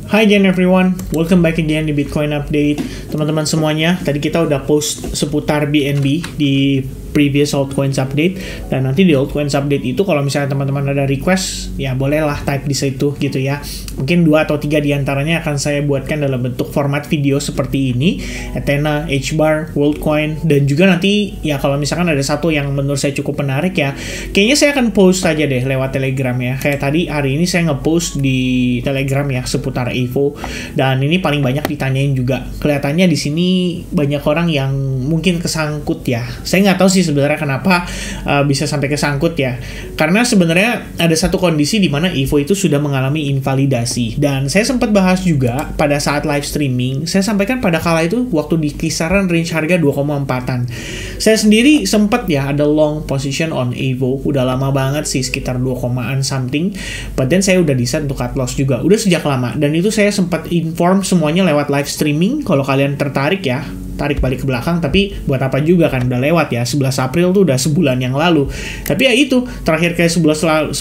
Hi again everyone, welcome back again di Bitcoin Update. Teman-teman semuanya, tadi kita udah post seputar BNB di previous altcoins update, dan nanti di altcoins update itu kalau misalnya teman-teman ada request, ya bolehlah type di situ gitu ya. Mungkin 2 atau 3 diantaranya akan saya buatkan dalam bentuk format video seperti ini, Ethena, HBAR, Worldcoin, dan juga nanti ya kalau misalkan ada satu yang menurut saya cukup menarik ya, kayaknya saya akan post aja deh lewat Telegram ya. Kayak tadi hari ini saya ngepost di Telegram ya seputar Evo, dan ini paling banyak ditanyain juga. Kelihatannya di sini banyak orang yang mungkin kesangkut ya. Saya nggak tahu sih sebenarnya kenapa bisa sampai kesangkut ya. Karena sebenarnya ada satu kondisi di mana Evo itu sudah mengalami invalidasi, dan saya sempat bahas juga pada saat live streaming. Saya sampaikan pada kala itu waktu di kisaran range harga 2,4an. Saya sendiri sempat ya ada long position on Evo, udah lama banget sih, sekitar 2,an something. But then saya udah decide untuk cut loss juga, udah sejak lama. Dan itu saya sempat inform semuanya lewat live streaming. Kalau kalian tertarik ya, tarik balik ke belakang, tapi buat apa juga kan, udah lewat ya, 11 April tuh udah sebulan yang lalu. Tapi ya itu, terakhir kayak 11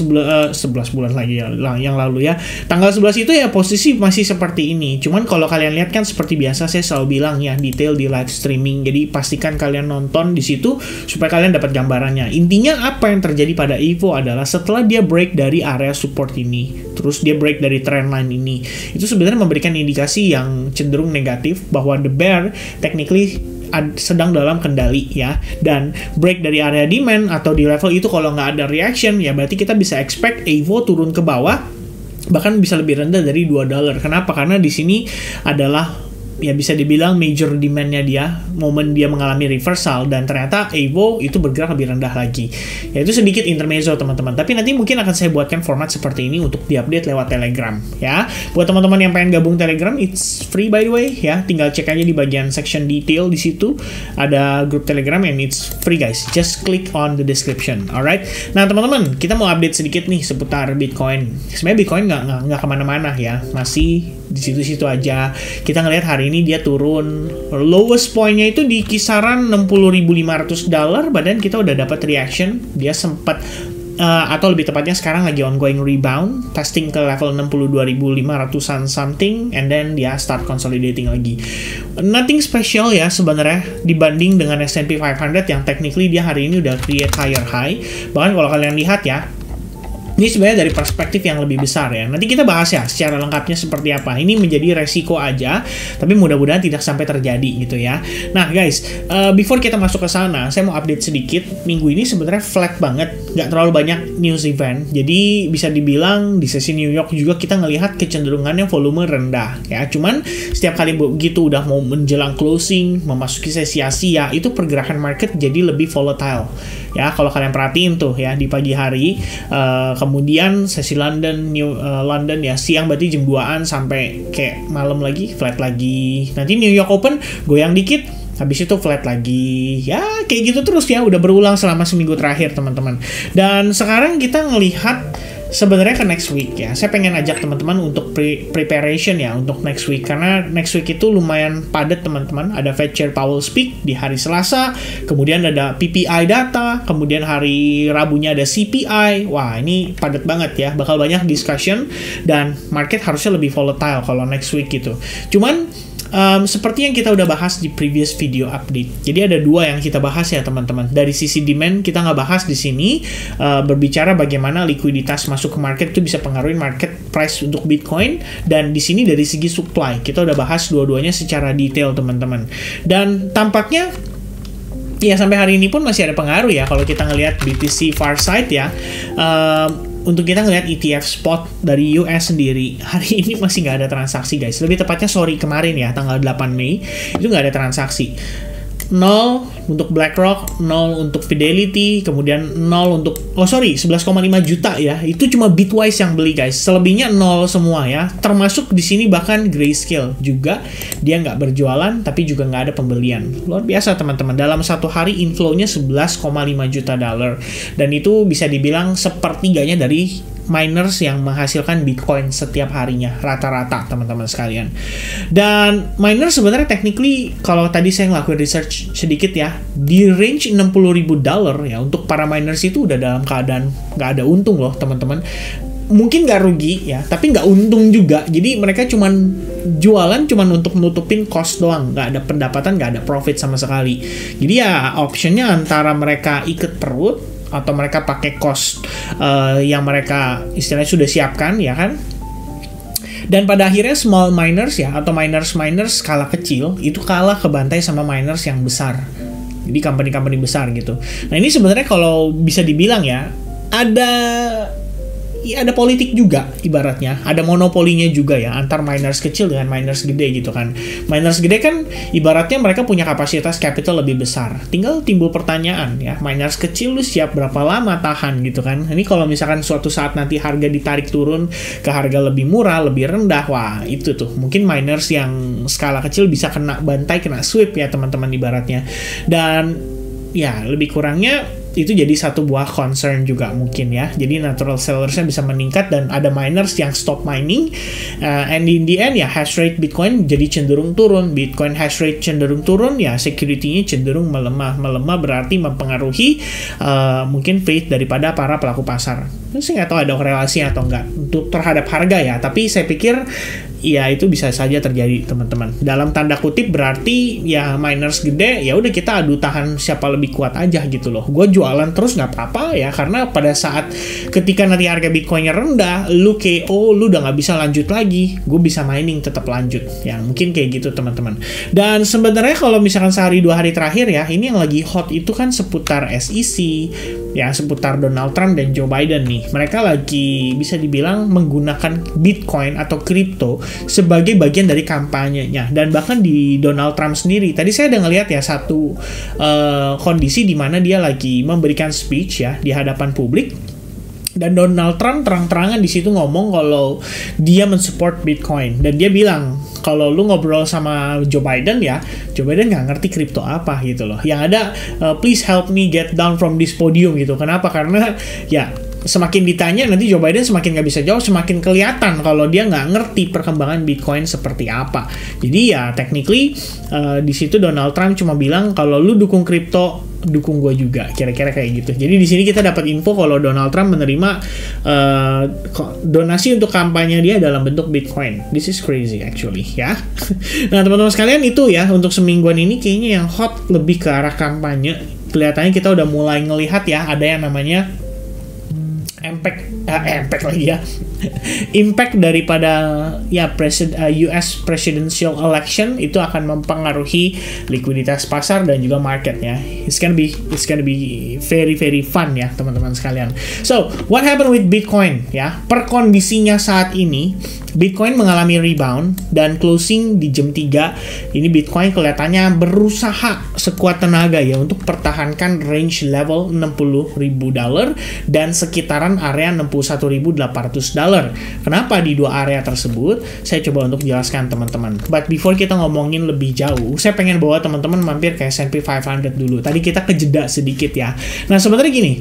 bulan lagi ya, yang lalu ya, tanggal 11 itu ya posisi masih seperti ini. Cuman kalau kalian lihat kan seperti biasa saya selalu bilang ya, detail di live streaming, jadi pastikan kalian nonton di situ supaya kalian dapat gambarannya. Intinya apa yang terjadi pada Evo adalah setelah dia break dari area support ini, terus dia break dari trendline ini, itu sebenarnya memberikan indikasi yang cenderung negatif bahwa the bear technically sedang dalam kendali ya, dan break dari area demand atau di level itu kalau nggak ada reaction ya berarti kita bisa expect Evo turun ke bawah, bahkan bisa lebih rendah dari $2. Kenapa? Karena di sini adalah ya bisa dibilang major demand-nya dia, momen dia mengalami reversal, dan ternyata Evo itu bergerak lebih rendah lagi. Ya itu sedikit intermezzo teman-teman, tapi nanti mungkin akan saya buatkan format seperti ini untuk diupdate lewat Telegram ya. Buat teman-teman yang pengen gabung Telegram, it's free by the way ya, tinggal cek aja di bagian section detail, di situ ada grup Telegram and it's free guys, just click on the description. Alright, nah teman-teman, kita mau update sedikit nih seputar Bitcoin. Sebenarnya Bitcoin nggak kemana-mana ya, masih di situ-situ aja. Kita ngelihat hari ini dia turun, lowest point-nya itu di kisaran $60.500, badan kita udah dapat reaction, dia sempat atau lebih tepatnya sekarang lagi ongoing rebound, testing ke level 62.500-an something, and then dia start consolidating lagi. Nothing special ya sebenarnya dibanding dengan S&P 500 yang technically dia hari ini udah create higher high. Bahkan kalau kalian lihat ya, ini sebenarnya dari perspektif yang lebih besar ya. Nanti kita bahas ya secara lengkapnya seperti apa. Ini menjadi resiko aja, tapi mudah-mudahan tidak sampai terjadi gitu ya. Nah guys, before kita masuk ke sana, saya mau update sedikit. Minggu ini sebenarnya flat banget, nggak terlalu banyak news event. Jadi bisa dibilang di sesi New York juga kita ngelihat kecenderungannya volume rendah ya. Cuman setiap kali begitu udah mau menjelang closing, memasuki sesi Asia, itu pergerakan market jadi lebih volatile ya. Kalau kalian perhatiin tuh ya di pagi hari, kemudian sesi London ya siang berarti jam 2an sampai kayak malam lagi flat lagi. Nanti New York Open goyang dikit, habis itu flat lagi. Ya kayak gitu terus ya, udah berulang selama seminggu terakhir teman-teman. Dan sekarang kita ngelihat sebenarnya ke next week ya. Saya pengen ajak teman-teman untuk preparation ya untuk next week, karena next week itu lumayan padat teman-teman. Ada Fed Chair Powell speak di hari Selasa, kemudian ada PPI data, kemudian hari Rabunya ada CPI. Wah ini padat banget ya, bakal banyak discussion, dan market harusnya lebih volatile kalau next week gitu. Cuman seperti yang kita udah bahas di previous video update. Jadi ada 2 yang kita bahas ya teman-teman. Dari sisi demand kita nggak bahas di sini, berbicara bagaimana likuiditas masuk ke market itu bisa pengaruhi market price untuk Bitcoin, dan di sini dari segi supply kita udah bahas dua-duanya secara detail teman-teman. Dan tampaknya ya sampai hari ini pun masih ada pengaruh ya kalau kita ngelihat BTC Farsight ya. Untuk kita ngelihat ETF spot dari US sendiri, hari ini masih nggak ada transaksi guys. Lebih tepatnya kemarin ya, tanggal 8 Mei, itu nggak ada transaksi. 0 untuk BlackRock, 0 untuk Fidelity, kemudian 0 untuk 11,5 juta ya. Itu cuma Bitwise yang beli guys. Selebihnya 0 semua ya. Termasuk di sini bahkan Grayscale juga dia nggak berjualan, tapi juga nggak ada pembelian. Luar biasa teman-teman. Dalam satu hari inflow-nya $11,5 juta, dan itu bisa dibilang sepertiganya dari miners yang menghasilkan Bitcoin setiap harinya rata-rata teman-teman sekalian. Dan miner sebenarnya technically kalau tadi saya ngelakuin research sedikit ya, di range $60.000 ya, untuk para miners itu udah dalam keadaan nggak ada untung loh teman-teman. mungkin nggak rugi ya, tapi nggak untung juga. Jadi mereka cuman jualan cuman untuk nutupin cost doang, nggak ada pendapatan, nggak ada profit sama sekali. Jadi ya optionnya antara mereka ikat perut atau mereka pakai cost yang mereka istilahnya sudah siapkan ya kan. Dan pada akhirnya small miners ya, atau miners skala kecil itu kalah kebantai sama miners yang besar. Jadi company-company besar gitu. Nah ini sebenarnya kalau bisa dibilang ya, ada politik juga ibaratnya, ada monopolinya juga ya antar miners kecil dengan miners gede gitu kan. Miners gede kan ibaratnya mereka punya kapasitas capital lebih besar. Tinggal timbul pertanyaan ya, miners kecil lu siap berapa lama tahan gitu kan. Ini kalau misalkan suatu saat nanti harga ditarik turun ke harga lebih murah, lebih rendah, wah itu tuh mungkin miners yang skala kecil bisa kena bantai, kena sweep ya teman-teman ibaratnya. Dan ya lebih kurangnya itu jadi satu buah concern juga mungkin ya. Jadi natural sellersnya bisa meningkat dan ada miners yang stop mining, and in the end ya hash rate Bitcoin jadi cenderung turun. Bitcoin hash rate cenderung turun ya, security-nya cenderung melemah berarti mempengaruhi mungkin faith daripada para pelaku pasar. Saya nggak tahu ada korelasi atau enggak untuk terhadap harga ya, tapi saya pikir ya itu bisa saja terjadi teman-teman. Dalam tanda kutip berarti ya miners gede ya udah kita adu tahan siapa lebih kuat aja gitu loh. Gue jualan terus nggak apa-apa ya, karena pada saat ketika nanti harga Bitcoinnya rendah, lu KO, lu udah nggak bisa lanjut lagi, gue bisa mining tetap lanjut ya, mungkin kayak gitu teman-teman. Dan sebenarnya kalau misalkan sehari 2 hari terakhir ya, ini yang lagi hot itu kan seputar SEC ya, seputar Donald Trump dan Joe Biden nih. Mereka lagi bisa dibilang menggunakan Bitcoin atau kripto sebagai bagian dari kampanyenya. Dan bahkan di Donald Trump sendiri, tadi saya udah ngeliat ya satu kondisi di mana dia lagi memberikan speech ya di hadapan publik. Dan Donald Trump terang-terangan di situ ngomong kalau dia mensupport Bitcoin. Dan dia bilang, kalau lu ngobrol sama Joe Biden ya, Joe Biden nggak ngerti kripto apa gitu loh. Yang ada, please help me get down from this podium gitu. Kenapa? Karena ya semakin ditanya nanti Joe Biden semakin nggak bisa jawab, semakin kelihatan kalau dia nggak ngerti perkembangan Bitcoin seperti apa. Jadi ya technically di situ Donald Trump cuma bilang kalau lu dukung kripto, dukung gue juga, kira-kira kayak gitu. Jadi di sini kita dapat info kalau Donald Trump menerima donasi untuk kampanye dia dalam bentuk Bitcoin. This is crazy actually ya. Nah teman-teman sekalian, itu ya untuk semingguan ini kayaknya yang hot lebih ke arah kampanye. Kelihatannya kita udah mulai ngelihat ya ada yang namanya impact lagi ya. Impact daripada ya US presidential election itu akan mempengaruhi likuiditas pasar dan juga marketnya. It's gonna be very very fun ya teman-teman sekalian. So what happened with Bitcoin ya? Per kondisinya saat ini Bitcoin mengalami rebound dan closing di jam 3 ini Bitcoin kelihatannya berusaha sekuat tenaga ya untuk pertahankan range level $60.000 dan sekitaran area $61.800. Kenapa di dua area tersebut? Saya coba untuk jelaskan teman-teman. But before kita ngomongin lebih jauh, saya pengen bawa teman-teman mampir ke S&P 500 dulu. Tadi kita kejeda sedikit ya. Nah sebenarnya gini,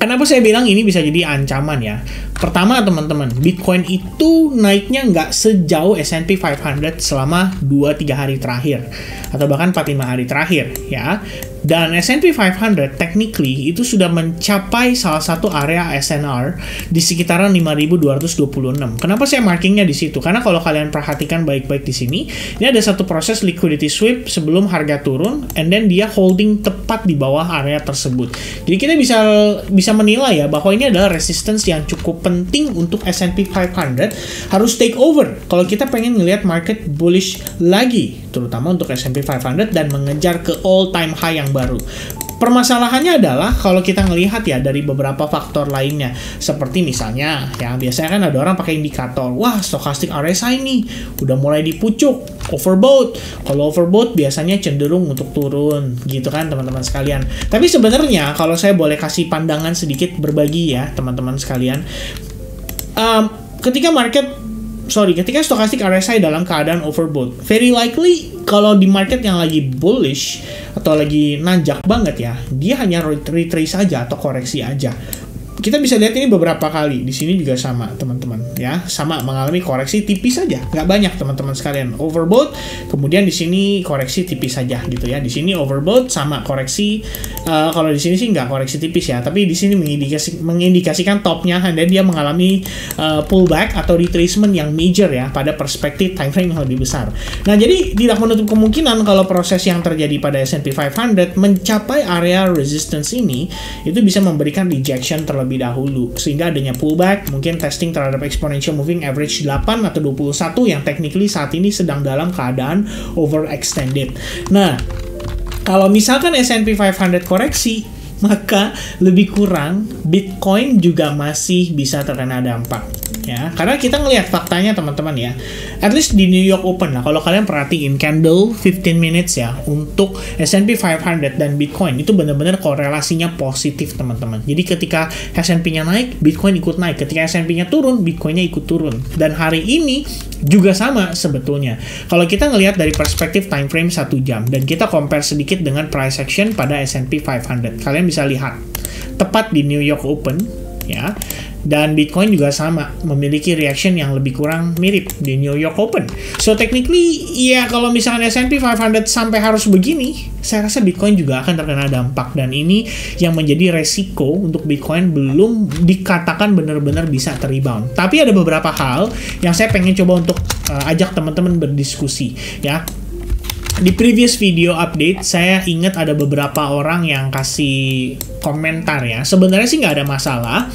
kenapa saya bilang ini bisa jadi ancaman ya? Pertama teman-teman, Bitcoin itu naiknya nggak sejauh S&P 500 selama 2-3 hari terakhir. Atau bahkan 4-5 hari terakhir ya. Dan S&P 500 technically itu sudah mencapai salah satu area SNR di sekitaran 5.226. Kenapa saya markingnya di situ? Karena kalau kalian perhatikan baik-baik di sini, ini ada satu proses liquidity sweep sebelum harga turun, and then dia holding tepat di bawah area tersebut. Jadi kita bisa menilai ya bahwa ini adalah resistance yang cukup penting untuk S&P 500 harus take over kalau kita pengen ngelihat market bullish lagi, terutama untuk S&P 500 dan mengejar ke all time high yang baru. Permasalahannya adalah kalau kita ngelihat ya dari beberapa faktor lainnya, seperti misalnya ya biasanya kan ada orang pakai indikator, wah stochastic RSI nih udah mulai dipucuk, overbought. Kalau overbought biasanya cenderung untuk turun gitu kan teman-teman sekalian. Tapi sebenarnya kalau saya boleh kasih pandangan sedikit berbagi ya teman-teman sekalian, ketika stochastic RSI dalam keadaan overbought, very likely kalau di market yang lagi bullish atau lagi nanjak banget ya, dia hanya retrace aja atau koreksi aja. Kita bisa lihat ini beberapa kali, di sini juga sama teman-teman. ya, sama mengalami koreksi tipis saja, nggak banyak teman-teman sekalian. Overbought, kemudian di sini koreksi tipis saja gitu ya. Di sini overbought sama koreksi, kalau di sini sih nggak koreksi tipis ya, tapi di sini mengindikasikan topnya, dan dia mengalami pullback atau retracement yang major ya pada perspektif time frame yang lebih besar. Nah, jadi tidak menutup kemungkinan kalau proses yang terjadi pada S&P 500 mencapai area resistance ini, itu bisa memberikan rejection terlebih dahulu, sehingga adanya pullback, mungkin testing terhadap exponential moving average 8 atau 21 yang technically saat ini sedang dalam keadaan overextended. Nah, kalau misalkan S&P 500 koreksi, maka lebih kurang Bitcoin juga masih bisa terkena dampak. Ya, karena kita ngelihat faktanya teman-teman ya, at least di New York Open lah, kalau kalian perhatiin candle 15 minutes ya untuk S&P 500 dan Bitcoin itu benar-benar korelasinya positif teman-teman. Jadi ketika S&P-nya naik, Bitcoin ikut naik. Ketika S&P-nya turun, Bitcoin-nya ikut turun. Dan hari ini juga sama sebetulnya. Kalau kita ngelihat dari perspektif time frame 1 jam dan kita compare sedikit dengan price action pada S&P 500, kalian bisa lihat tepat di New York Open ya. Dan Bitcoin juga sama, memiliki reaction yang lebih kurang mirip di New York Open. So technically, ya kalau misalnya S&P 500 sampai harus begini, saya rasa Bitcoin juga akan terkena dampak. Dan ini yang menjadi resiko untuk Bitcoin belum dikatakan benar-benar bisa terrebound. Tapi ada beberapa hal yang saya pengen coba untuk ajak teman-teman berdiskusi ya. Di previous video update, saya ingat ada beberapa orang yang kasih komentar ya. Sebenarnya sih nggak ada masalah.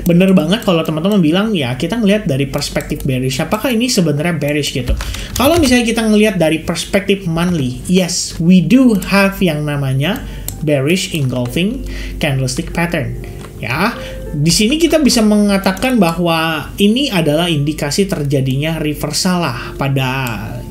Bener banget kalau teman-teman bilang, ya kita ngelihat dari perspektif bearish. Apakah ini sebenarnya bearish gitu? Kalau misalnya kita ngelihat dari perspektif monthly, yes, we do have yang namanya bearish engulfing candlestick pattern. Ya, di sini kita bisa mengatakan bahwa ini adalah indikasi terjadinya reversal lah pada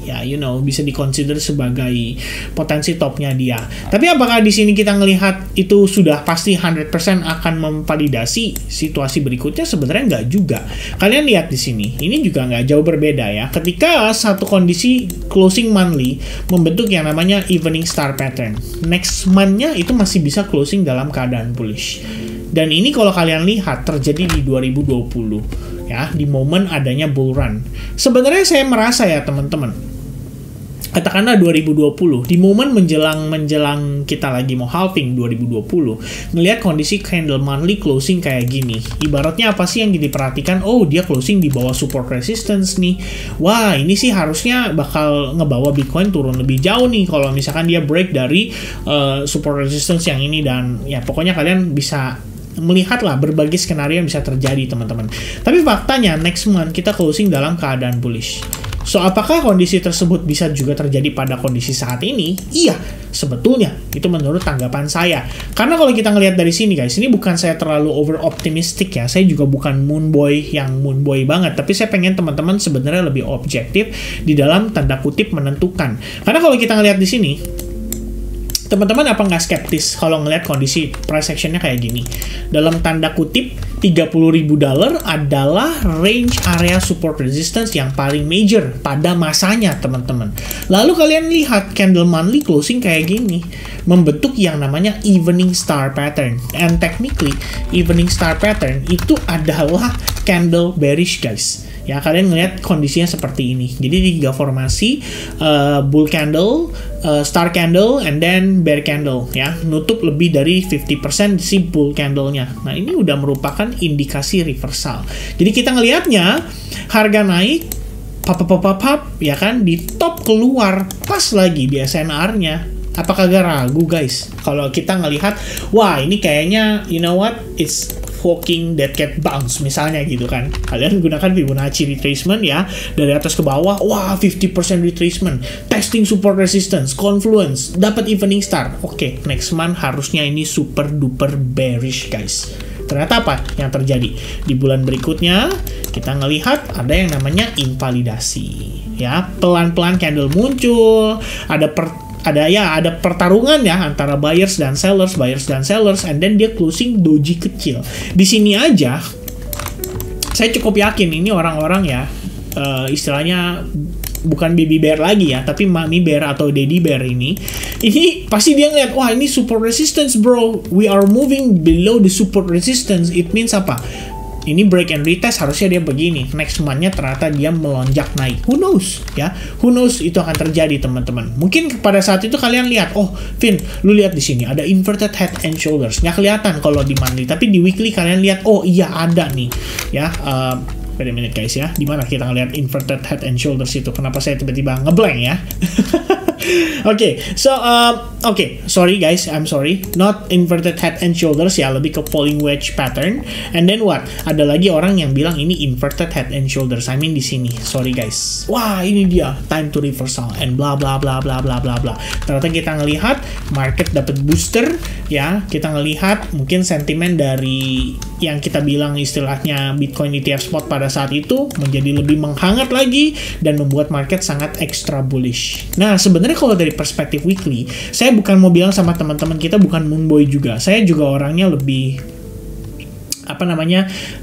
ya, bisa dikonsider sebagai potensi topnya dia. Tapi apakah di sini kita ngelihat itu sudah pasti 100% akan memvalidasi situasi berikutnya? Sebenarnya nggak juga. Kalian lihat di sini, ini juga nggak jauh berbeda ya. Ketika satu kondisi closing monthly membentuk yang namanya evening star pattern, next month-nya itu masih bisa closing dalam keadaan bullish. Dan ini kalau kalian lihat terjadi di 2020 ya, di momen adanya bull run. Sebenarnya saya merasa ya teman-teman, katakanlah 2020, di momen menjelang kita lagi mau halving 2020, ngelihat kondisi candle monthly closing kayak gini, ibaratnya apa sih yang diperhatikan? Oh, dia closing di bawah support resistance nih. Wah, ini sih harusnya bakal ngebawa Bitcoin turun lebih jauh nih kalau misalkan dia break dari support resistance yang ini. Dan ya pokoknya kalian bisa melihatlah berbagai skenario yang bisa terjadi teman-teman. Tapi faktanya next month kita closing dalam keadaan bullish. So, apakah kondisi tersebut bisa juga terjadi pada kondisi saat ini? Iya, sebetulnya. Itu menurut tanggapan saya. Karena kalau kita ngelihat dari sini guys, ini bukan saya terlalu over optimistic ya. Saya juga bukan moonboy yang moonboy banget. Tapi saya pengen teman-teman sebenarnya lebih objektif di dalam tanda kutip menentukan. Karena kalau kita ngelihat di sini, teman-teman apa nggak skeptis kalau ngelihat kondisi price actionnya kayak gini? Dalam tanda kutip, $30.000 adalah range area support resistance yang paling major pada masanya, teman-teman. Lalu kalian lihat candle monthly closing kayak gini, membentuk yang namanya evening star pattern. And technically, evening star pattern itu adalah candle bearish, guys. Ya, kalian ngelihat kondisinya seperti ini. Jadi 3 formasi, bull candle, star candle, and then bear candle ya. Nutup lebih dari 50% si bull candle-nya. Nah, ini udah merupakan indikasi reversal. Jadi kita ngelihatnya harga naik, pap ya kan, di top keluar pas lagi di SNR-nya. Apakah gak ragu guys? Kalau kita ngelihat, wah ini kayaknya, you know what, it's walking dead cat bounce misalnya gitu kan. Kalian gunakan Fibonacci retracement ya, dari atas ke bawah, wah 50% retracement, testing support resistance, confluence, dapat evening star. Oke, next month harusnya ini super duper bearish guys. Ternyata apa yang terjadi? Di bulan berikutnya kita ngelihat ada yang namanya invalidasi ya, pelan-pelan candle muncul, ada pertarungan ya antara buyers dan sellers, and then dia closing doji kecil. Di sini aja saya cukup yakin ini orang-orang ya, istilahnya bukan baby bear lagi ya, tapi mommy bear atau daddy bear ini pasti dia ngeliat, wah ini support resistance bro, we are moving below the support resistance. It means apa? ini break and retest harusnya dia begini, next month-nya ternyata dia melonjak naik. Who knows ya? Who knows itu akan terjadi teman-teman. Mungkin pada saat itu kalian lihat, oh Vin, lu lihat di sini ada inverted head and shoulders. Nggak kelihatan kalau di monthly, tapi di weekly kalian lihat, oh iya ada nih ya. Wait a minute guys ya, dimana kita ngeliat inverted head and shoulders itu? Kenapa saya tiba-tiba ngeblank ya? Okay, so sorry guys, I'm sorry, not inverted head and shoulders ya, lebih ke falling wedge pattern. And then what? Ada lagi orang yang bilang ini inverted head and shoulders. I mean di sini, sorry guys. Wah ini dia time to reversal and bla bla bla bla bla bla bla. Ternyata kita ngelihat market dapat booster ya, kita ngelihat mungkin sentimen dari yang kita bilang istilahnya Bitcoin ETF spot pada saat itu menjadi lebih menghangat lagi dan membuat market sangat extra bullish. Nah sebenarnya kalau dari perspektif weekly, saya bukan mau bilang sama teman-teman kita bukan moonboy juga. Saya juga orangnya lebih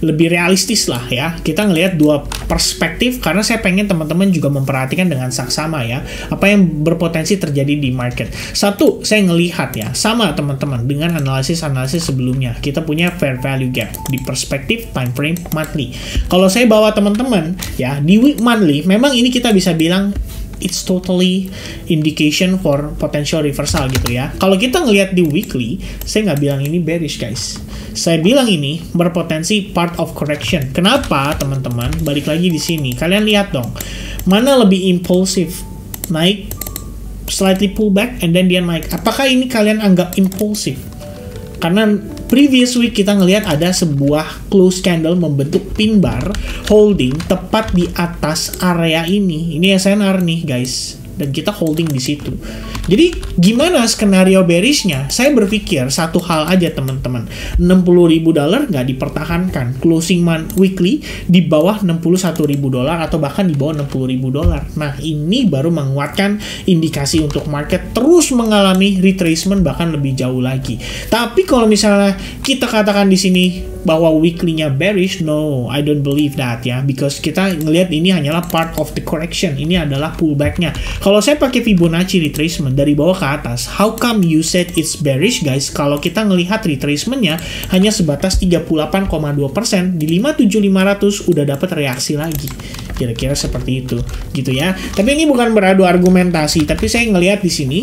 lebih realistis lah ya. Kita ngelihat dua perspektif karena saya pengen teman-teman juga memperhatikan dengan saksama ya apa yang berpotensi terjadi di market. Satu, saya ngelihat ya sama teman-teman dengan analisis sebelumnya. Kita punya fair value gap di perspektif time frame monthly. Kalau saya bawa teman-teman ya di week monthly, memang ini kita bisa bilang it's totally indication for potential reversal gitu ya. Kalau kita ngelihat di weekly, saya nggak bilang ini bearish guys. Saya bilang ini berpotensi part of correction. Kenapa teman-teman? Balik lagi di sini. Kalian lihat dong, mana lebih impulsif? Naik, slightly pull back, and then dia naik. Apakah ini kalian anggap impulsif? Karena previous week kita ngelihat ada sebuah close candle membentuk pin bar holding tepat di atas area ini. Ini SNR nih guys, dan kita holding di situ. Jadi gimana skenario bearishnya? Saya berpikir satu hal aja teman-teman, $60.000 nggak dipertahankan. Closing month weekly di bawah $61.000 atau bahkan di bawah $60.000. Nah ini baru menguatkan indikasi untuk market terus mengalami retracement bahkan lebih jauh lagi. Tapi kalau misalnya kita katakan di sini bahwa weekly-nya bearish, no, I don't believe that ya, because kita ngelihat ini hanyalah part of the correction. Ini adalah pullback-nya. Kalau saya pakai Fibonacci retracement dari bawah ke atas, how come you said it's bearish guys? Kalau kita ngelihat retracement-nya hanya sebatas 38,2%, di 57.500 udah dapat reaksi lagi. Kira-kira seperti itu, gitu ya. Tapi ini bukan beradu argumentasi, tapi saya ngelihat di sini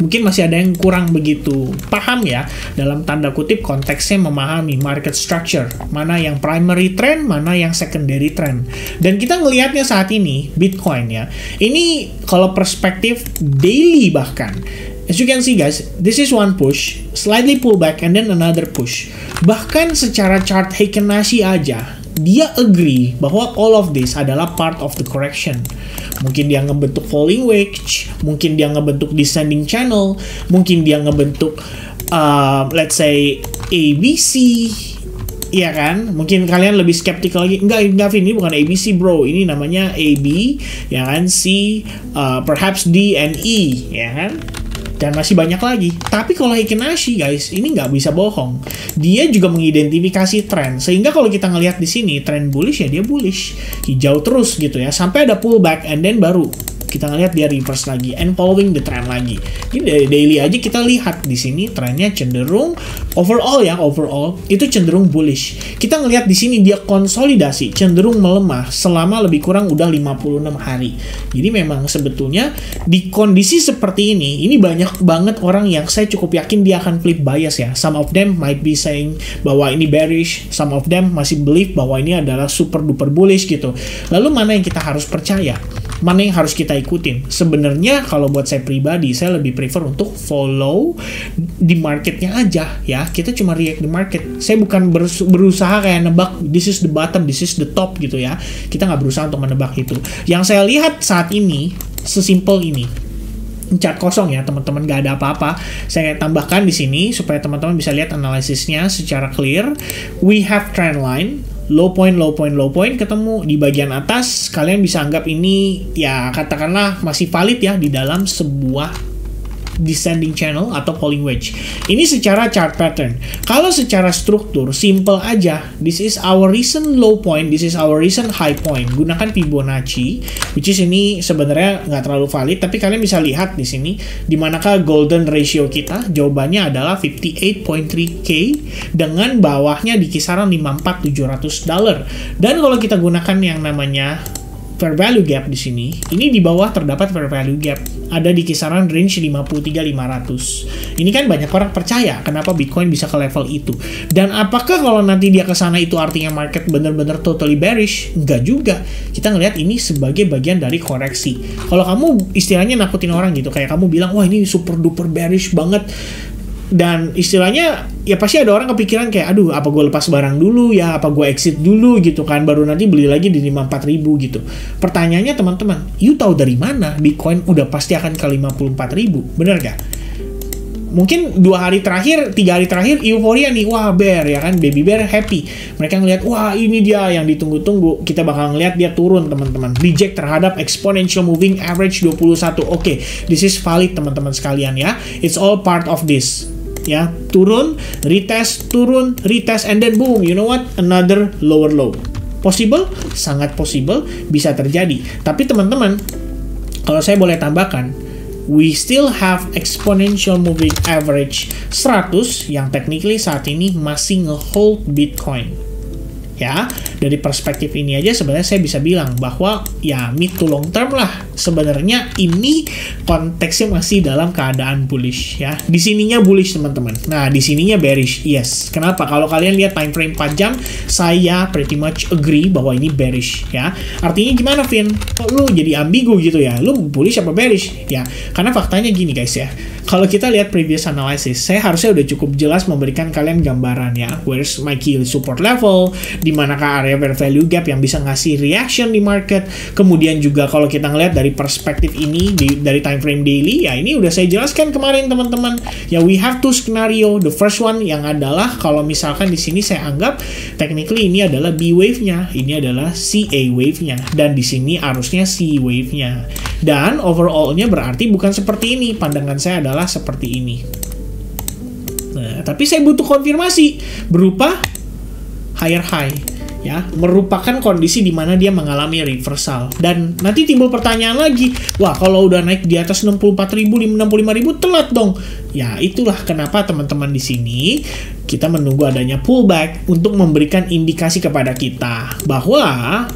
mungkin masih ada yang kurang begitu paham ya, dalam tanda kutip konteksnya memahami market structure, mana yang primary trend, mana yang secondary trend. Dan kita ngelihatnya saat ini Bitcoin ya, ini kalau perspektif daily bahkan, as you can see guys, this is one push, slightly pull back and then another push. Bahkan secara chart Heiken Nashi aja dia agree bahwa all of this adalah part of the correction. Mungkin dia ngebentuk falling wedge, mungkin dia ngebentuk descending channel, mungkin dia ngebentuk let's say ABC, iya kan? Mungkin kalian lebih skeptikal lagi. Enggak, ini bukan ABC bro, ini namanya AB, ya kan? C, perhaps D and E, ya kan? Dan masih banyak lagi. Tapi kalau Heiken Nashi guys, ini nggak bisa bohong. Dia juga mengidentifikasi tren. Sehingga kalau kita ngelihat di sini tren bullish ya dia bullish, hijau terus gitu ya. Sampai ada pullback and then baru kita ngelihat dia reverse lagi and following the trend lagi. Ini dari daily aja kita lihat di sini trennya cenderung overall itu cenderung bullish. Kita ngelihat di sini dia konsolidasi cenderung melemah selama lebih kurang udah 56 hari. Jadi memang sebetulnya di kondisi seperti ini banyak banget orang yang saya cukup yakin dia akan flip bias ya. Some of them might be saying bahwa ini bearish, some of them masih believe bahwa ini adalah super duper bullish gitu. Lalu mana yang kita harus percaya? Mana yang harus kita ikutin? Sebenarnya kalau buat saya pribadi, saya lebih prefer untuk follow di marketnya aja ya. Kita cuma react di market. Saya bukan berusaha kayak nebak this is the bottom, this is the top gitu ya. Kita nggak berusaha untuk menebak itu. Yang saya lihat saat ini sesimpel ini. Chart kosong ya teman-teman, nggak ada apa-apa. Saya tambahkan di sini supaya teman-teman bisa lihat analisisnya secara clear. We have trend line. Low point ketemu di bagian atas. Kalian bisa anggap ini ya katakanlah masih valid ya di dalam sebuah descending channel atau falling wedge. Ini secara chart pattern. Kalau secara struktur, simple aja. This is our recent low point, this is our recent high point. Gunakan Fibonacci, which is ini sebenarnya nggak terlalu valid, tapi kalian bisa lihat di sini di manakah golden ratio kita. Jawabannya adalah 58.3K dengan bawahnya di kisaran $54.700. Dan kalau kita gunakan yang namanya fair value gap di sini, ini di bawah terdapat fair value gap, ada di kisaran range 53.500. Ini kan banyak orang percaya kenapa Bitcoin bisa ke level itu. Dan apakah kalau nanti dia ke sana itu artinya market benar-benar totally bearish? Enggak juga. Kita ngelihat ini sebagai bagian dari koreksi. Kalau kamu istilahnya nakutin orang gitu, kayak kamu bilang, wah ini super duper bearish banget, dan istilahnya ya pasti ada orang kepikiran kayak, aduh apa gue lepas barang dulu ya, apa gue exit dulu gitu kan, baru nanti beli lagi di 54.000 gitu. Pertanyaannya teman-teman, you tahu dari mana Bitcoin udah pasti akan ke 54.000? Bener gak? Mungkin 2 hari terakhir, 3 hari terakhir euforia nih, wah bear ya kan, baby bear happy. Mereka ngeliat, wah ini dia yang ditunggu-tunggu, kita bakal ngeliat dia turun teman-teman. Reject terhadap exponential moving average 21. Oke, this is valid teman-teman sekalian ya. It's all part of this. Ya, turun, retest, and then boom, you know what? Another lower low. Possible? Sangat possible, bisa terjadi. Tapi teman-teman, kalau saya boleh tambahkan, we still have exponential moving average 100 yang technically saat ini masih nge-hold Bitcoin. Ya, dari perspektif ini aja sebenarnya saya bisa bilang bahwa ya mid to long term lah. Sebenarnya ini konteksnya masih dalam keadaan bullish ya. Di sininya bullish teman-teman. Nah, di sininya bearish. Yes. Kenapa? Kalau kalian lihat time frame 4 jam, saya pretty much agree bahwa ini bearish ya. Artinya gimana, Vin? Kok lu jadi ambigu gitu ya? Lu bullish apa bearish? Ya, karena faktanya gini guys ya. Kalau kita lihat previous analysis, saya harusnya udah cukup jelas memberikan kalian gambaran ya. Where's my key support level? Di manakah area fair value gap yang bisa ngasih reaction di market? Kemudian juga kalau kita ngelihat dari perspektif ini dari time frame daily, ya ini udah saya jelaskan kemarin teman-teman. Ya we have two scenario. The first one yang adalah kalau misalkan di sini saya anggap technically ini adalah B wave-nya, ini adalah CA wave-nya, dan di sini harusnya C wave-nya. Dan overall-nya berarti bukan seperti ini. Pandangan saya adalah seperti ini. Nah, tapi saya butuh konfirmasi berupa higher high. Ya, merupakan kondisi di mana dia mengalami reversal. Dan nanti timbul pertanyaan lagi, wah kalau udah naik di atas 64.000, 65.000 telat dong. Ya, itulah kenapa teman-teman di sini kita menunggu adanya pullback untuk memberikan indikasi kepada kita bahwa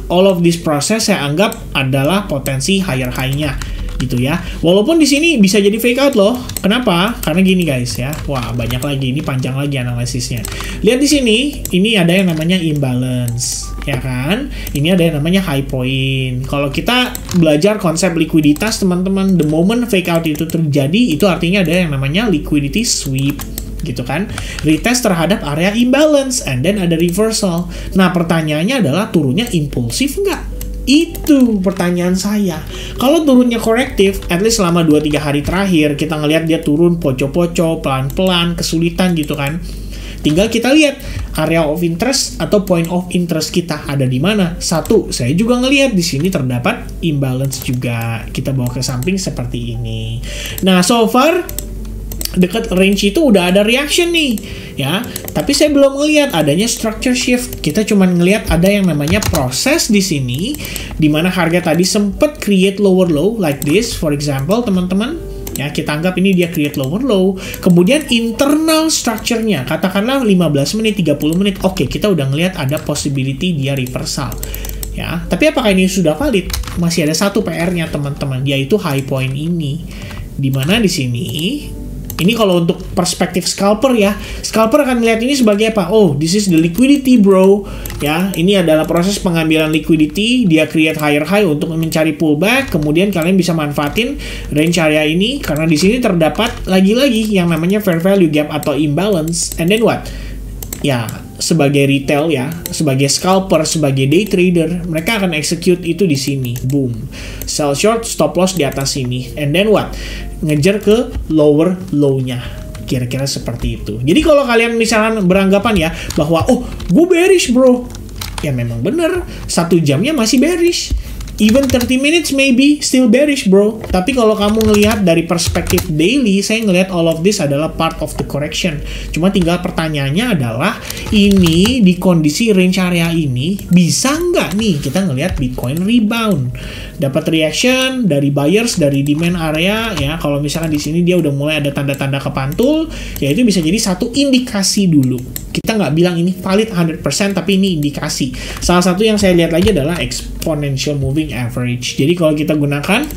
all of this process saya anggap adalah potensi higher high-nya. Gitu ya. Walaupun di sini bisa jadi fake out loh. Kenapa? Karena gini guys ya. Wah, banyak lagi, ini panjang lagi analisisnya. Lihat di sini, ini ada yang namanya imbalance, ya kan? Ini ada yang namanya high point. Kalau kita belajar konsep likuiditas, teman-teman, the moment fake out itu terjadi, itu artinya ada yang namanya liquidity sweep. Gitu kan, retest terhadap area imbalance, and then ada reversal. Nah, pertanyaannya adalah turunnya impulsif nggak? Itu pertanyaan saya. Kalau turunnya korektif, at least selama 2-3 hari terakhir, kita ngelihat dia turun poco-poco, pelan-pelan, kesulitan gitu kan. Tinggal kita lihat area of interest atau point of interest kita ada di mana. Satu, saya juga ngelihat di sini terdapat imbalance juga. Kita bawa ke samping seperti ini. Nah, so far dekat range itu udah ada reaction nih ya, tapi saya belum ngelihat adanya structure shift. Kita cuma ngelihat ada yang namanya proses di sini di mana harga tadi sempat create lower low like this for example teman-teman ya. Kita anggap ini dia create lower low, kemudian internal structure-nya katakanlah 15 menit 30 menit, oke, kita udah ngelihat ada possibility dia reversal ya. Tapi apakah ini sudah valid? Masih ada satu PR-nya teman-teman, yaitu high point ini, dimana di sini ini kalau untuk perspektif scalper ya, scalper akan melihat ini sebagai apa? Oh, this is the liquidity bro. Ya, ini adalah proses pengambilan liquidity, dia create higher high untuk mencari pullback, kemudian kalian bisa manfaatin range area ini karena di sini terdapat lagi-lagi yang namanya fair value gap atau imbalance. And then what? Ya, sebagai retail ya, sebagai scalper, sebagai day trader, mereka akan execute itu di sini. Boom. Sell short, stop loss di atas sini. And then what? Ngejar ke lower low-nya. Kira-kira seperti itu. Jadi kalau kalian misalkan beranggapan ya bahwa oh, gue bearish bro. Ya memang bener, 1 jamnya masih bearish. Even 30 minutes maybe still bearish bro. Tapi kalau kamu ngelihat dari perspektif daily, saya ngelihat all of this adalah part of the correction. Cuma tinggal pertanyaannya adalah, ini di kondisi range area ini bisa nggak nih kita ngelihat Bitcoin rebound, dapat reaction dari buyers dari demand area ya. Kalau misalkan di sini dia udah mulai ada tanda-tanda kepantul, ya itu bisa jadi satu indikasi dulu. Kita nggak bilang ini valid 100%, tapi ini indikasi. Salah satu yang saya lihat lagi adalah exponential moving average. Jadi kalau kita gunakan,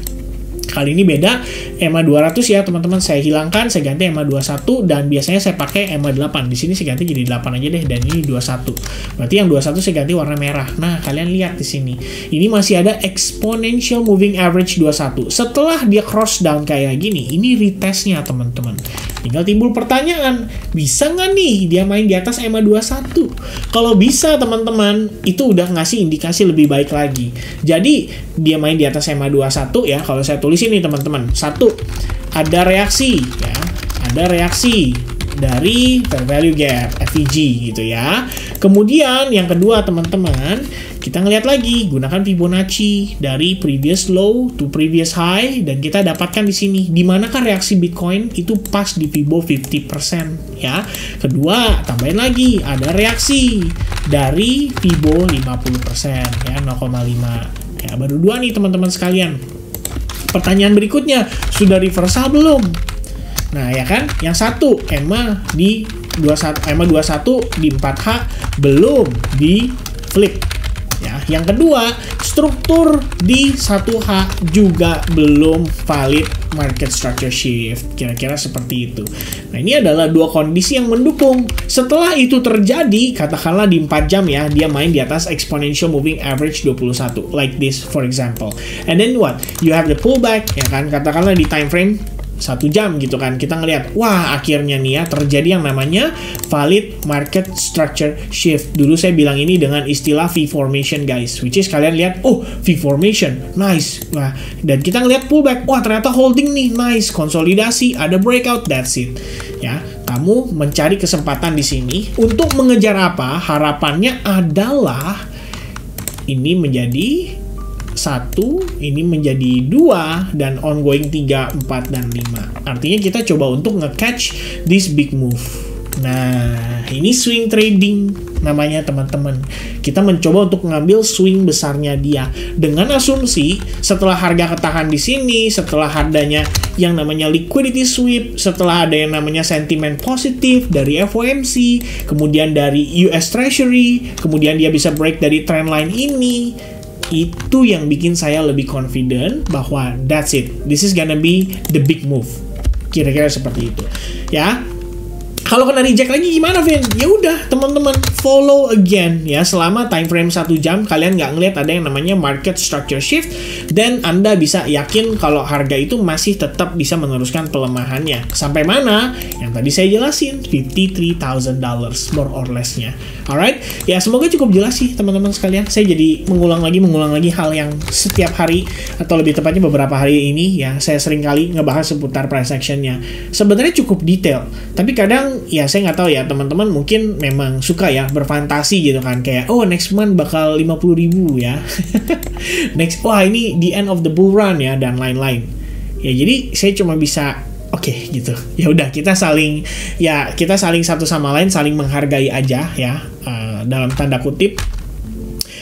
kali ini beda, EMA 200 ya teman-teman, saya hilangkan, saya ganti EMA 21, dan biasanya saya pakai EMA 8. Di sini saya ganti jadi 8 aja deh, dan ini 21. Berarti yang 21 saya ganti warna merah. Nah, kalian lihat di sini. Ini masih ada exponential moving average 21. Setelah dia cross down kayak gini, ini retestnya teman-teman. Tinggal timbul pertanyaan, bisa nggak nih dia main di atas EMA 21? Kalau bisa teman-teman, itu udah ngasih indikasi lebih baik lagi. Jadi, dia main di atas EMA 21 ya, kalau saya tulis ini teman-teman. Satu, ada reaksi ya, ada reaksi dari fair value gap FVG gitu ya. Kemudian yang kedua teman-teman, kita ngeliat lagi, gunakan Fibonacci dari previous low to previous high, dan kita dapatkan di sini di manakah reaksi Bitcoin itu pas di Fibo 50% ya. Kedua, tambahin lagi ada reaksi dari Fibo 50% ya, 0,5 ya. Baru dua nih teman-teman sekalian. Pertanyaan berikutnya, sudah reversal belum? Nah ya kan, yang satu EMA di 21, EMA 21 di 4H belum di flip ya. Yang kedua, struktur di 1H juga belum valid market structure shift, kira-kira seperti itu. Nah ini adalah dua kondisi yang mendukung. Setelah itu terjadi, katakanlah di 4 jam ya, dia main di atas exponential moving average 21 like this for example, and then what, you have the pullback ya kan, katakanlah di time frame 1 jam gitu kan, kita ngelihat, wah akhirnya nih ya terjadi yang namanya valid market structure shift. Dulu saya bilang ini dengan istilah V formation guys, which is kalian lihat, oh V formation, nice. Wah, dan kita ngelihat pullback, wah ternyata holding nih, nice, konsolidasi, ada breakout, that's it. Ya, kamu mencari kesempatan di sini untuk mengejar apa? Harapannya adalah ini menjadi 1, ini menjadi 2, dan ongoing 3, 4, dan 5. Artinya kita coba untuk nge-catch this big move. Nah, ini swing trading namanya teman-teman. Kita mencoba untuk ngambil swing besarnya dia dengan asumsi setelah harga ketahan di sini, setelah adanya yang namanya liquidity sweep, setelah ada yang namanya sentimen positif dari FOMC, kemudian dari US Treasury, kemudian dia bisa break dari trendline ini. Itu yang bikin saya lebih confident bahwa that's it, this is gonna be the big move, kira-kira seperti itu ya. Kalau kena reject lagi gimana, Vin? Ya udah, teman-teman, follow again ya. Selama time frame 1 jam kalian nggak ngeliat ada yang namanya market structure shift, dan Anda bisa yakin kalau harga itu masih tetap bisa meneruskan pelemahannya. Sampai mana? Yang tadi saya jelasin, $53,000 more or less-nya. Alright? Ya, semoga cukup jelas sih teman-teman sekalian. Saya jadi mengulang lagi hal yang setiap hari, atau lebih tepatnya beberapa hari ini ya, saya sering kali ngebahas seputar price action-nya. Sebenarnya cukup detail, tapi kadang ya saya nggak tahu ya, teman-teman mungkin memang suka ya berfantasi gitu kan, kayak oh next month bakal 50.000 ya. Next, wah ini the end of the bull run ya, dan lain-lain. Ya jadi saya cuma bisa oke, gitu. Ya udah, kita saling satu sama lain saling menghargai aja ya, dalam tanda kutip.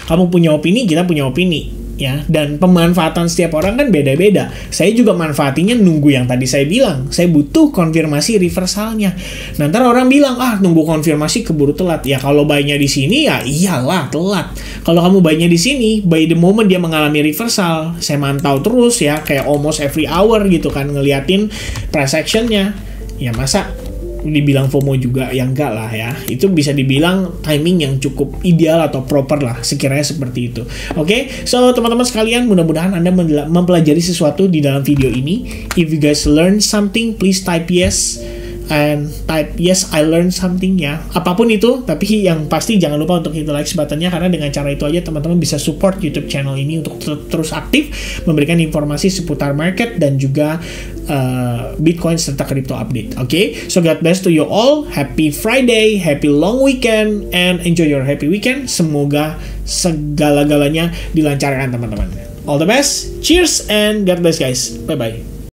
Kamu punya opini, kita punya opini ya, dan pemanfaatan setiap orang kan beda-beda. Saya juga manfaatinya nunggu yang tadi saya bilang, saya butuh konfirmasi reversalnya. Nanti orang bilang, nunggu konfirmasi keburu telat. Ya kalau buy-nya di sini ya iyalah telat. Kalau kamu buy-nya di sini, by the moment dia mengalami reversal, saya mantau terus ya, kayak almost every hour gitu kan, ngeliatin price action-nya. Ya masa dibilang FOMO juga, ya enggak lah ya. Itu bisa dibilang timing yang cukup ideal atau proper lah, sekiranya seperti itu. Oke, so teman-teman sekalian, mudah-mudahan Anda mempelajari sesuatu di dalam video ini. If you guys learn something, please type yes, and type yes I learned something ya, apapun itu. Tapi yang pasti jangan lupa untuk hit like buttonnya, karena dengan cara itu aja teman-teman bisa support YouTube channel ini untuk terus aktif memberikan informasi seputar market dan juga Bitcoin serta crypto update. Oke, so God bless to you all, happy Friday, happy long weekend, and enjoy your happy weekend. Semoga segala-galanya dilancarkan teman-teman. All the best, cheers, and God bless guys. Bye-bye.